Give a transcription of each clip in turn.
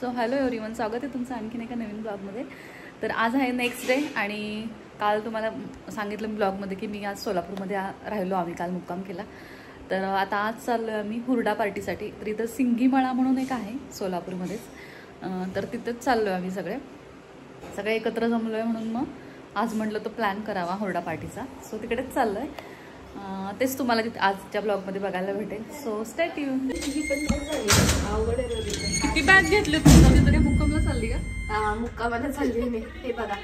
So hello everyone, स्वागत आहे तुमचं आणखीन एका नवीन ब्लॉगमध्ये. तर आज आहे नेक्स्ट डे आणि काल तुम्हाला सांगितलं ब्लॉगमध्ये की मी आज सोलापूरमध्ये राहिलो. आम्ही काल मुक्काम केला. तर आता आज चाललो आहे आम्ही हुरडा पार्टीसाठी. तर इथं सिंगीमळा म्हणून एक आहे सोलापूरमध्येच, तर तिथंच चाललो आहे आम्ही सगळे एकत्र जमलो आहे. म्हणून मग आज म्हटलं तो प्लॅन करावा हुरडा पार्टीचा. सो तिकडेच चाललो आहे. तेच तुम्हाला आजच्या ब्लॉगमध्ये बघायला भेटेल. So stay tune. किती बॅग घेतली तुम्ही? तरी मुक्कामला चालली का? मुक्कामाला चालली मी. हे बघा,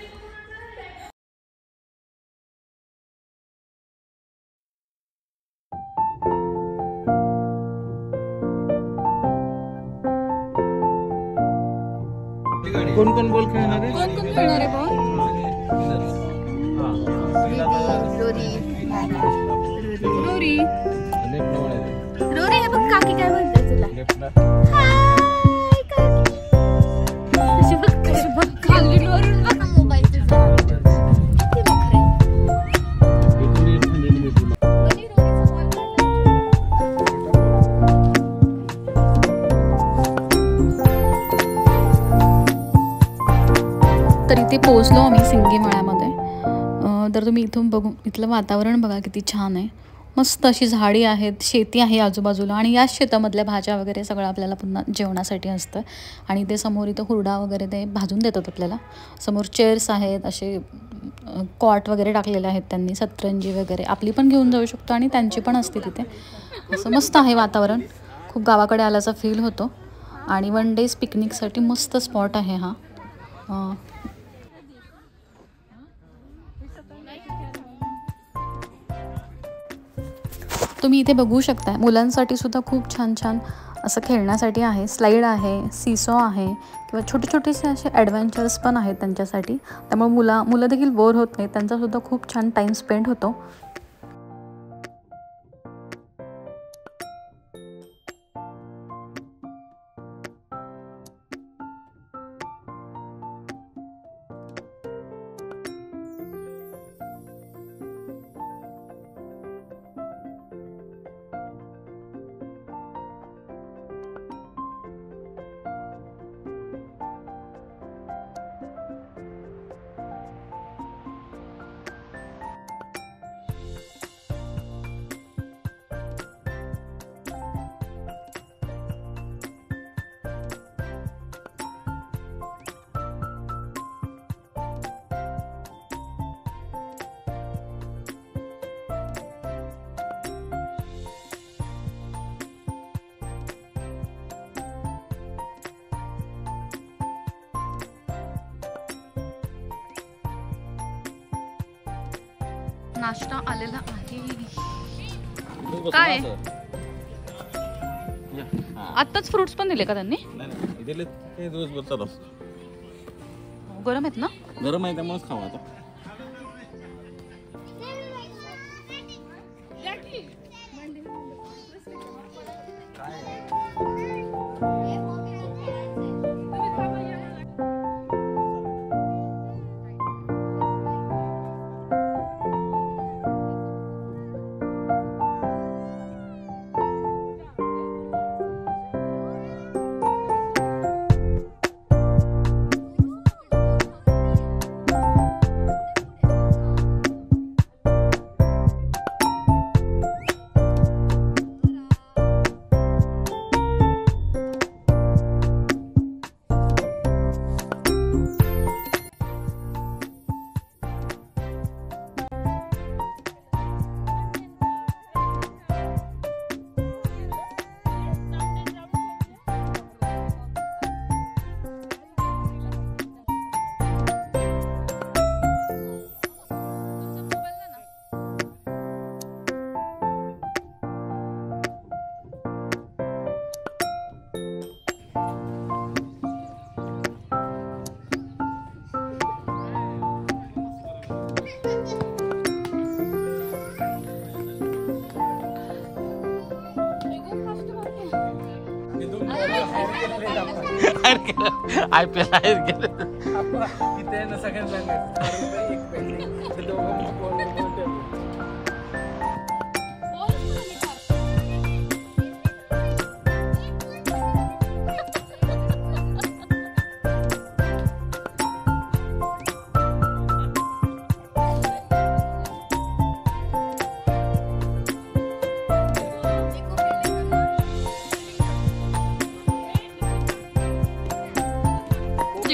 कोण कोण बॉल खेळणार आहे? कोण कोण खेळणार आहे बॉल? Rory Rory. हे बघ काकी काय म्हणते तुला. हाय काकी. कशी बघ खाली वरून बघ मोबाईल तुझा. किती बखरे. तर इथे पोहोचलो आम्ही सिंगीमळ्यामध्ये. तर तुम्ही इथून बघू, इथलं वातावरण बघा किती छान आहे. मस्त अशी झाडी आहेत, शेती आहे आजूबाजूला आणि याच शेतामधल्या भाज्या वगैरे सगळं आपल्याला पुन्हा जेवणासाठी असतं. आणि ते समोर इथं हुरडा वगैरे ते भाजून देतात आपल्याला. समोर चेअर्स आहेत, असे कॉट वगैरे टाकलेले आहेत त्यांनी, सतरंजी वगैरे. आपली पण घेऊन जाऊ शकतो आणि त्यांची पण असते तिथे. असं मस्त आहे वातावरण. खूप गावाकडे आल्याचा फील होतो. आणि वन डेज पिकनिकसाठी मस्त स्पॉट आहे हा. तुम्ही इथे बघू शकता, मुलांसाठी सुद्धा खूप छान छान असं खेळण्यासाठी आहे. स्लाईड आहे, सीसॉ आहे किंवा छोटे छोटेसे असे ॲडव्हेंचर्स पण आहेत त्यांच्यासाठी. त्यामुळे मुलं देखील बोर होत नाही. त्यांचासुद्धा खूप छान टाईम स्पेंड होतो. नाश्ता आलेला आहे. काय आत्ताच फ्रुट्स पण दिले का त्यांनी? गरम आहेत ना? गरम आहे त्यामुळेच खावा आता. IPL आहे गेलं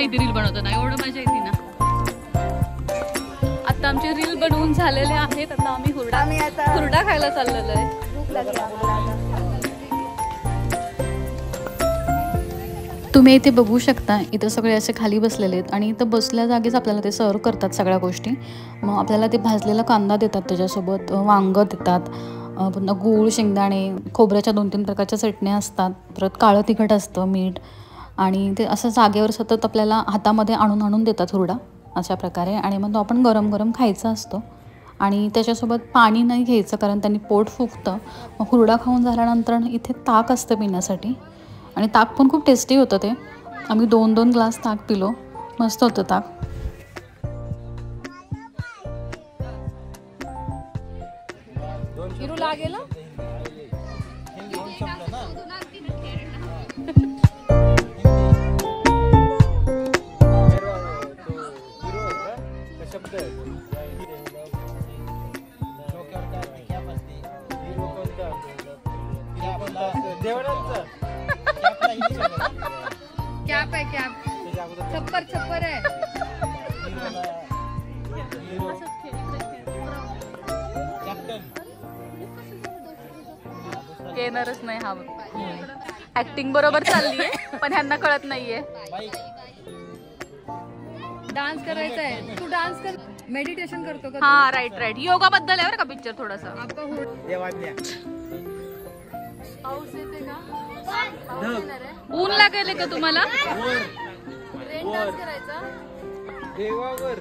येते रील बनवताना, एवढं मजा येते ना. आता आमचे रील बनवून झालेले आहेत. आता आम्ही हुरडा खायला चाललेलो आहे. तुम्ही इथे बघू शकता, इथं सगळे असे खाली बसलेले आहेत आणि इथं बसल्या जागीच आपल्याला ते सर्व करतात सगळ्या गोष्टी. मग आपल्याला ते भाजलेला कांदा देतात, त्याच्यासोबत वांगं देतात, पुन्हा गूळ, शेंगदाणे, खोबऱ्याच्या 2-3 प्रकारच्या चटण्या असतात, परत काळं तिखट असतं, मीठ, आणि ते असं जागेवर सतत आपल्याला हातामध्ये आणून देतात हुरडा अशा प्रकारे. आणि मग तो आपण गरम गरम खायचा असतो आणि त्याच्यासोबत पाणी नाही घ्यायचं कारण त्यांनी पोट फुगतं. मग हुरडा खाऊन झाल्यानंतर इथे ताक असतं पिण्यासाठी आणि ताक पण खूप टेस्टी होतं. ते आम्ही 2-2 ग्लास ताक पिलो, मस्त होतं ताक. कॅप आहे, कॅप छप्पर आहे. येणारच नाही हा. ऍक्टिंग बरोबर चाललीये पण ह्यांना कळत नाहीये. डान्स करायचा आहे, तू डान्स कर. मेडिटेशन करतो का? हा, राईट. योगा बद्दल आहे बरं का पिक्चर थोडासा. पाऊस येते का? ऊन लागेल का तुम्हाला? रेन डान्स करायचा. देवावर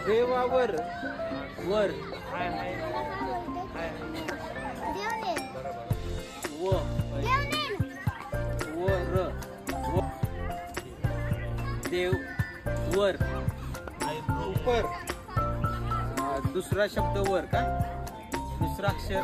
देवावर वर देव वर ऊपर. दुसरा शब्द वर का? दुसरा अक्षर